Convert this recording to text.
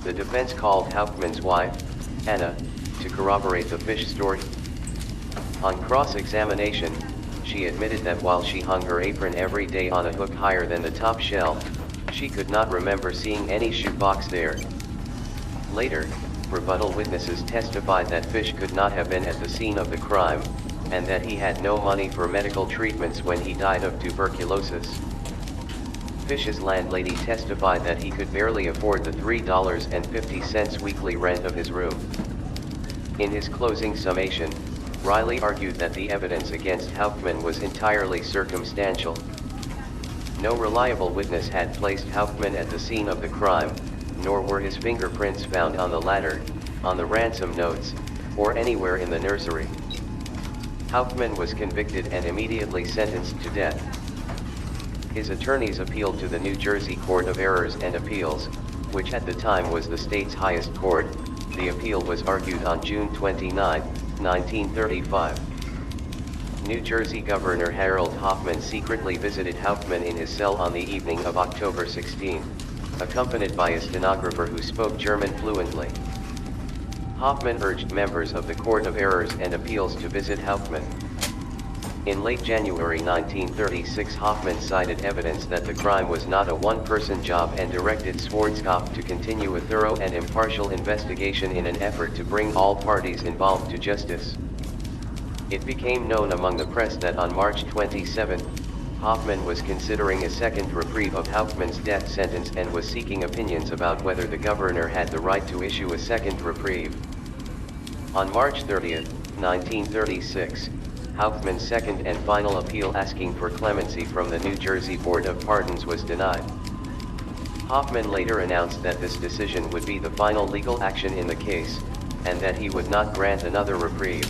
The defense called Hauptmann's wife, Anna, to corroborate the fish story. On cross-examination, she admitted that while she hung her apron every day on a hook higher than the top shelf, she could not remember seeing any shoebox there. Later, rebuttal witnesses testified that Fish could not have been at the scene of the crime, and that he had no money for medical treatments when he died of tuberculosis. Fish's landlady testified that he could barely afford the $3.50 weekly rent of his room. In his closing summation, Riley argued that the evidence against Hauptmann was entirely circumstantial. No reliable witness had placed Hauptmann at the scene of the crime, nor were his fingerprints found on the ladder, on the ransom notes, or anywhere in the nursery. Hauptmann was convicted and immediately sentenced to death. His attorneys appealed to the New Jersey Court of Errors and Appeals, which at the time was the state's highest court. The appeal was argued on June 29, 1935. New Jersey Governor Harold Hoffman secretly visited Hauptmann in his cell on the evening of October 16, accompanied by a stenographer who spoke German fluently. Hoffman urged members of the Court of Errors and Appeals to visit Hauptmann. In late January 1936, Hoffman cited evidence that the crime was not a one-person job and directed Schwarzkopf to continue a thorough and impartial investigation in an effort to bring all parties involved to justice. It became known among the press that on March 27, Hoffman was considering a second reprieve of Hauptmann's death sentence and was seeking opinions about whether the governor had the right to issue a second reprieve. On March 30, 1936, Hauptmann's second and final appeal asking for clemency from the New Jersey Board of Pardons was denied. Hoffman later announced that this decision would be the final legal action in the case, and that he would not grant another reprieve.